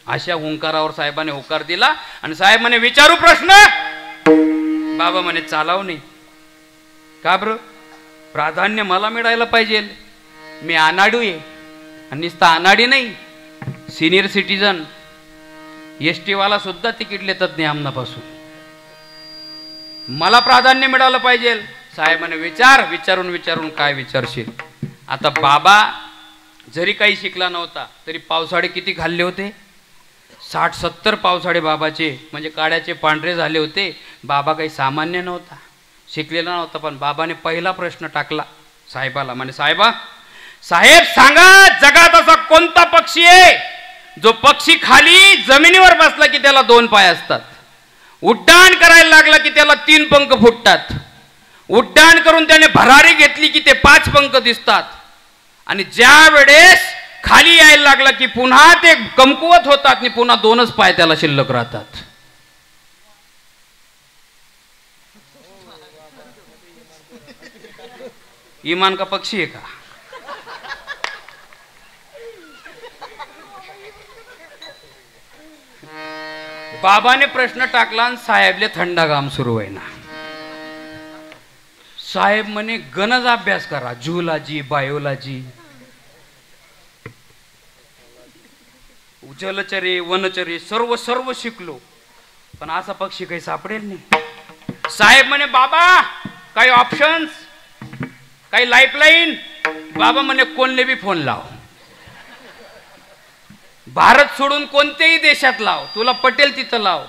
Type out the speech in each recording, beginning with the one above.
अशा हुंकारावर साहेबाने होकार दिला आणि साहेब म्हणे विचारू प्रश्न. बाबा म्हणे चालाव नाही. का बरं? प्राधान्य मला मिळायला पाहिजे. मी अनाडू आहे आणि नुसता अनाडी नाही, सिनियर सिटीजन एसटी वाला सुद्धा तिकीट लेतात नाही आमनापासून. मला प्राधान्य मिळालं पाहिजे. साहेब म्हणे विचार. विचारून काय विचारशील? आता बाबा जरी काही शिकला नव्हता तरी पावसाळे किती खाल्ले होते? 60-70 पावसाळे बाबाचे, म्हणजे काड्याचे पांढरे झाले होते. बाबा काही सामान्य नव्हता, शिकलेला नव्हता. पण बाबाने पहिला प्रश्न टाकला साहेबाला. म्हणे साहेब सांगा, जगात असा कोणता पक्षी आहे जो पक्षी खाली जमिनीवर बसला की त्याला 2 पाय असतात, उड्डाण करायला लागला की त्याला 3 पंख फुटतात, उड्डाण करून त्याने भरारी घेतली की ते 5 पंख दिसतात, आणि ज्या वेळेस खाली यायला लागला की पुन्हा ते कमकुवत होतात आणि पुन्हा 2च पाय त्याला शिल्लक राहतात. इमान का पक्षी आहे का? बाबाने प्रश्न टाकला आणि साहेबले थंडा घाम सुरू होईना. साहेब म्हणे गणज अभ्यास करा, झूलॉजी, बायोलॉजी, जलचरे, वनचरे, सर्व शिकलो, पण असा पक्षी काही सापडेल नाही. साहेब म्हणे बाबा काही ऑप्शन्स, काही लाईफलाईन? बाबा म्हणे कोणले बी फोन लाव, भारत सोडून कोणत्याही देशात लाव, तुला पटेल तिथं लाव.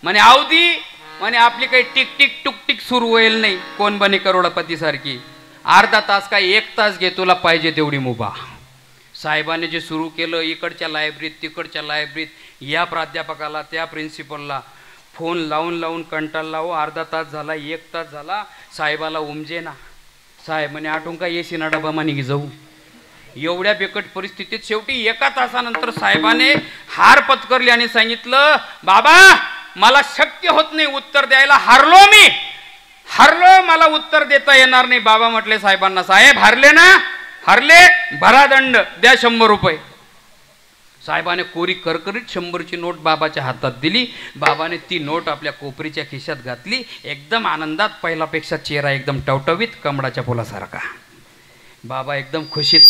म्हणे अवधी, म्हणे आपली काही टिक टिक टुक टिक सुरू होईल नाही, कोण बने करोडपती सारखी. अर्धा तास काय 1 तास घे, तुला पाहिजे तेवढी मुभा. साहेबाने जे सुरू केलं, इकडच्या लायब्ररीत तिकडच्या लायब्ररीत, या प्राध्यापकाला त्या प्रिन्सिपलला फोन लावून कंटाळा लावू. अर्धा तास झाला, 1 तास झाला, साहेबाला उमजे ना. साहेब म्हणे आठवून का एसी ना डबा मानिकी जाऊ. एवढ्या बिकट परिस्थितीत शेवटी 1 तासानंतर साहेबाने हार पत्करली आणि सांगितलं बाबा मला शक्य होत नाही उत्तर द्यायला, हरलो, मला उत्तर देता येणार नाही. बाबा म्हटले साहेबांना, साहेब हरले ना? हरले, भरा दंड, द्या 100 रुपये. साहेबाने कोरी करकरीत 100ची नोट बाबाच्या हातात दिली. बाबाने ती नोट आपल्या कोपरीच्या खिशात घातली. एकदम आनंदात, पहिल्यापेक्षा चेहरा एकदम टवटवीत, कमळाच्या फुलासारखा. बाबा एकदम खुशीत,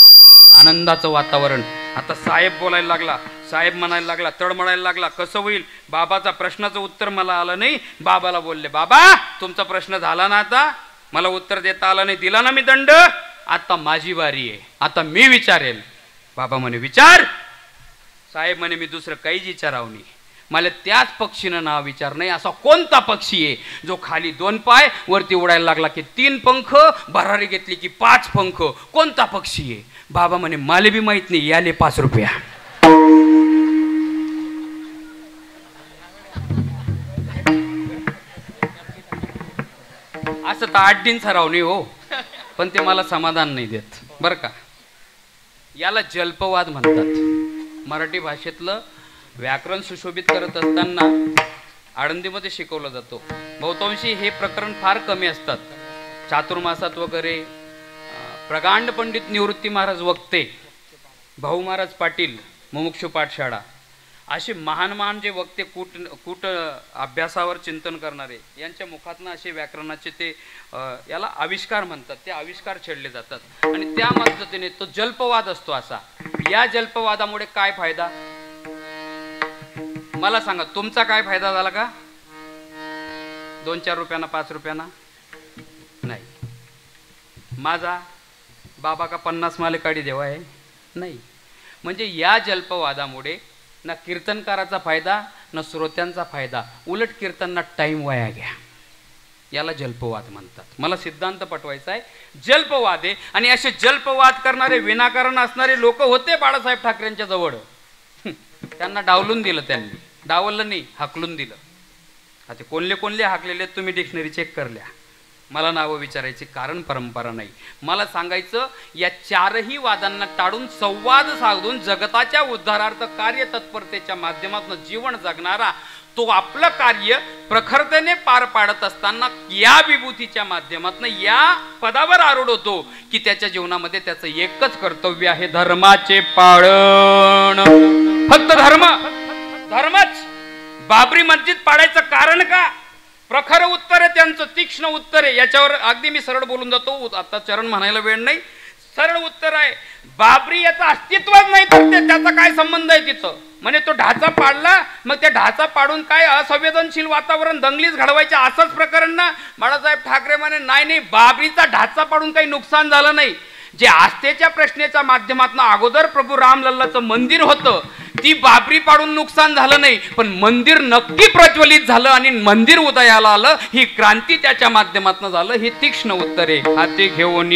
आनंदाचं वातावरण. आता साहेब बोलायला लागला, साहेब म्हणायला लागला, तळमळायला लागला, कसं होईल? बाबाचा प्रश्नाचं उत्तर मला आलं नाही. बाबाला बोलले, बाबा तुमचा प्रश्न झाला ना, आता मला उत्तर देता आलं नाही, दिला ना मी दंड, आता माझी बारी आहे, आता मी विचारेल. बाबा म्हणे विचार. साहेब म्हणे मी दुसरं काहीच विचारावं नाही, मला त्याच पक्षीनं नाव विचार नाही. असा कोणता पक्षी आहे जो खाली 2 पाय, वरती उडायला लागला की 3 पंख, भरारी घेतली की 5 पंख, कोणता पक्षी आहे? बाबा म्हणे मला बी माहित नाही, याले 5 रुपया. असं तर 8 दिन सराव नाही हो, पण ते मला समाधान नाही देत बरं का. याला जल्पवाद म्हणतात. मराठी भाषेतलं व्याकरण सुशोभित करत असताना आळंदीमध्ये शिकवलं जातो. बहुतांशी हे प्रकरण फार कमी असतात. चातुर्मासात वगैरे प्रगांड पंडित निवृत्ती महाराज वक्ते, भाऊ महाराज पाटील, मुमुक्षु पाठशाळा, असे महान जे वक्ते कूट अभ्यासावर चिंतन करणारे, यांच्या मुखातनं असे व्याकरणाचे ते याला आविष्कार म्हणतात, ते आविष्कार छेडले जातात. आणि त्या पद्धतीने तो जल्पवाद असतो. असा या जल्पवादामुळे काय फायदा मला सांगा, तुमचा काय फायदा झाला का? 2-4 रुपयांना, 5 रुपयांना नाही. माझा बाबा का 50 माले काढी देवा आहे नाही. म्हणजे या जल्पवादामुळे ना कीर्तनकाराचा फायदा ना श्रोत्यांचा फायदा, उलट कीर्तनना टाइम वाया घ्या. याला जल्पवाद म्हणतात. मला सिद्धांत पटवायचा आहे, जल्पवाद आहे. आणि असे जल्पवाद करणारे, विनाकारण असणारे लोक होते बाळासाहेब ठाकरेंच्या जवळ. त्यांना डावलून दिलं, त्यांनी डावललं नाही, हाकलून दिलं. आता कोणले हाकलेले तुम्ही डिक्शनरी चेक करल्या. मला नावं विचारायची कारण परंपरा नाही. मला सांगायचं, या 4ही वादांना टाळून संवाद साधून जगताच्या उद्धारार्थ कार्य तत्परतेच्या माध्यमातून जीवन जगणारा तो आपलं कार्य प्रखरतेने पार पाडत असताना या विभूतीच्या माध्यमातून या पदावर आरूढ होतो की त्याच्या जीवनामध्ये त्याचं एकच कर्तव्य आहे, धर्माचे पालन. फक्त धर्म, धर्मच बाबरी मस्जिद पाडायचं कारण का? प्रखर उत्तर आहे त्यांचं, तीक्ष्ण उत्तर आहे. याच्यावर अगदी मी सरळ बोलून जातो, आता चरण म्हणायला वेळ नाही. सरळ उत्तर आहे, बाबरी याचं अस्तित्वच नाही तर त्याचा काय संबंध आहे तिथं? म्हणजे तो ढाचा पाडला, मग त्या ढाचा पाडून काय असंवेदनशील वातावरण दंगलीच घडवायचे असंच प्रकरण ना? बाळासाहेब ठाकरे म्हणे नाही नाही, बाबरीचा ढाचा पाडून काही नुकसान झालं नाही. जे आस्थेच्या प्रश्नाच्या माध्यमातून अगोदर प्रभू रामलल्लाचं मंदिर होतं, ती बाबरी पाडून नुकसान झालं नाही, पण मंदिर नक्की प्रज्वलित झालं आणि मंदिर उदयाला आलं. ही क्रांती त्याच्या माध्यमातून झालं. ही तीक्ष्ण उत्तरे हाते घेऊन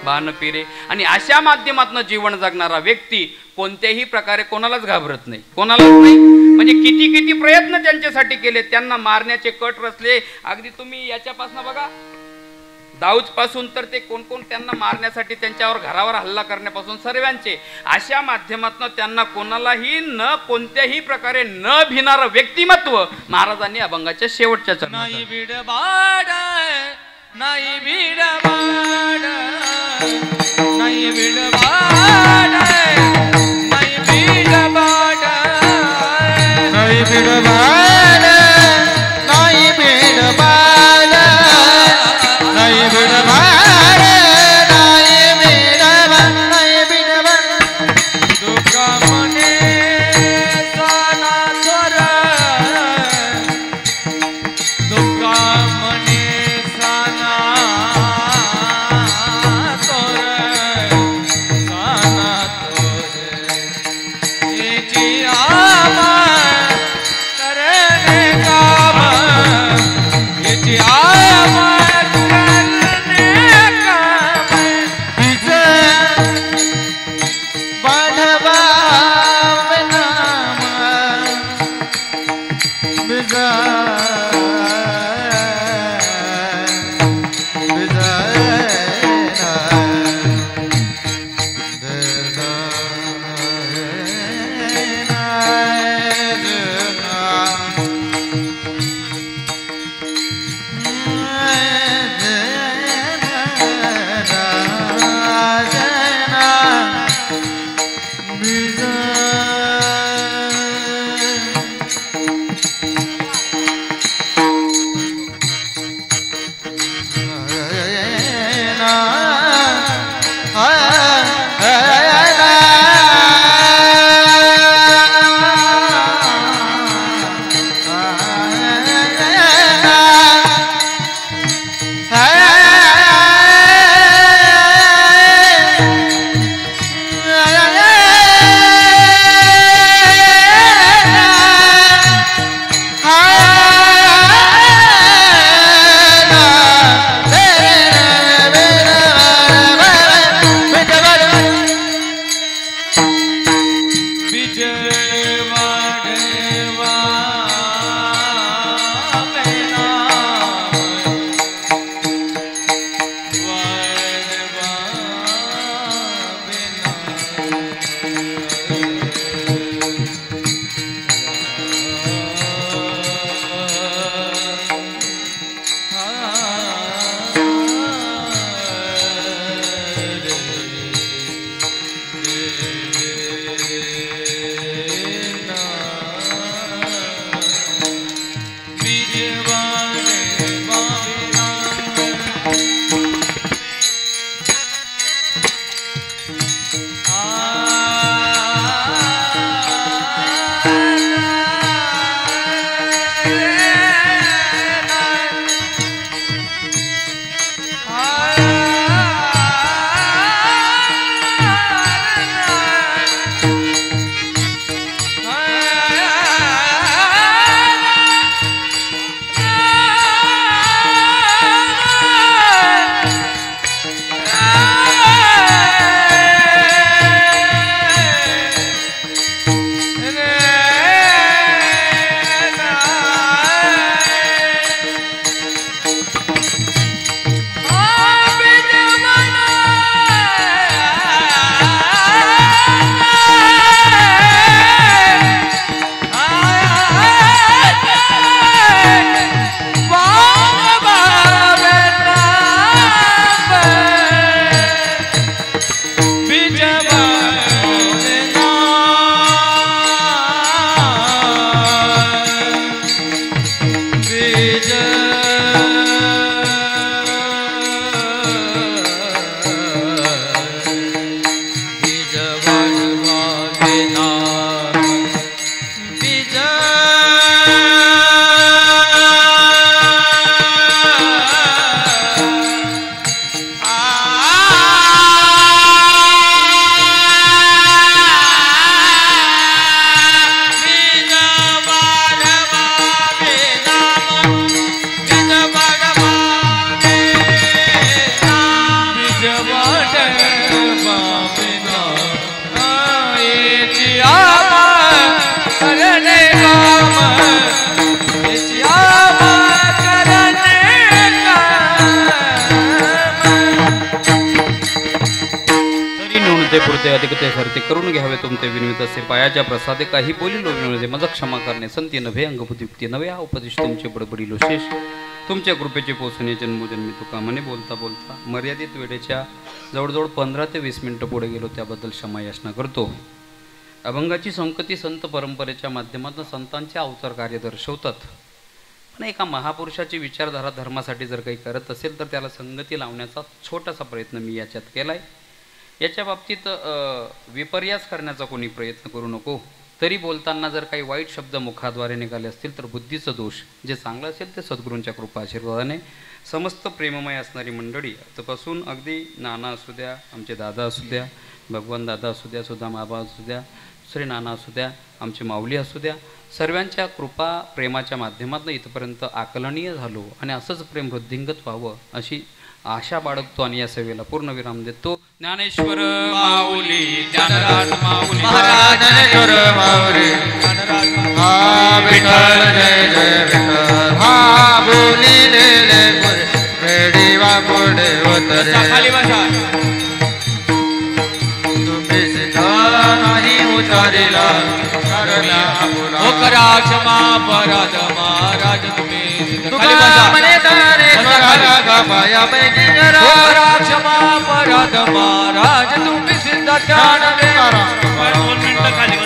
बाण फिरे. आणि अशा माध्यमातून जीवन जगणारा व्यक्ती कोणत्याही प्रकारे कोणालाच घाबरत नाही, कोणालाच नाही. म्हणजे किती किती प्रयत्न त्यांच्यासाठी केले, त्यांना मारण्याचे कट रचले. अगदी तुम्ही याच्यापासून बघा, दाऊद पासून तर ते कोण कोण त्यांना मारण्यासाठी त्यांच्यावर घरावर हल्ला करण्यापासून सर्वांचे, अशा माध्यमातून त्यांना कोणालाही न कोणत्याही प्रकारे न भिणारं व्यक्तिमत्व महाराजांनी अभंगाच्या शेवटच्या चरणात. नाही बिडबाड नाही बिडबाड नाही बिडबाड नाही बिडबाड नाही बिडबाड नाही बिडबाड नाही बिडबाड नाही बिडबाड नाही बिडबाड दुःखा मने साना थोर दुःखा मने साना थोर साना थोर याची आमा करणे काम याची आमा होते अधिक ते सरते करून घ्यावे तुमचे विनवित असे पायाच्या प्रसादे काही बोलिलो विनोदे मज क्षमा करणे संती नभे अंगभूती नवे हा उपदेश तुमचे बडबडिलो शेष तुमच्या कृपेचे पोचणे जन्मोजन्मी तुका म्हणे बोलता बोलता मर्यादित वेळेच्या जवळजवळ 15 ते 20 मिनिटं पुढे गेलो त्याबद्दल क्षमा याचना करतो. अभंगाची संकती संत परंपरेच्या माध्यमातून संतांचे अवतार कार्य दर्शवतात. पण एका महापुरुषाची विचारधारा धर्मासाठी जर काही करत असेल तर त्याला संगती लावण्याचा छोटासा प्रयत्न मी याच्यात केला आहे. याच्या बाबतीत विपर्यास करण्याचा कोणी प्रयत्न करू नको. तरी बोलताना जर काही वाईट शब्द मुखाद्वारे निघाले असतील तर बुद्धीचा दोष, जे चांगलं असेल ते सद्गुरूंच्या कृपा आशीर्वादाने समस्त प्रेममय असणारी मंडळी आतापासून अगदी नाना असू द्या, आमचे दादा असू द्या, भगवान दादा असू द्या, सुदाम आबा असू द्या, श्री नाना असू द्या, आमचे माऊली असू द्या, सर्वांच्या कृपा प्रेमाच्या माध्यमातून इथपर्यंत आकलनीय झालो आणि असंच प्रेम वृद्धिंगत व्हावं अशी आशा बाळगतो आणि या सेवेला पूर्ण विराम देतो. ज्ञानेश्वर माऊली ज्ञानराज माऊली महाराज ज्ञानेश्वर माऊली हा विठ्ठल जय जय विठ्ठल हा बोलिलेले रेडी वा पुढे उतरे खाली बसा. तुम्ही सिद्धा नाही उचारिला करला ओ करा क्षमा अपराध महाराज तुम्ही खाली तुका बसा. म्हणे तारे स्वरा गपाया पैकी जरा ओ करा क्षमा अपराध महाराज तुम्ही सिद्ध ध्यान ध्यान दे. करा. 2 मिनिटं खाली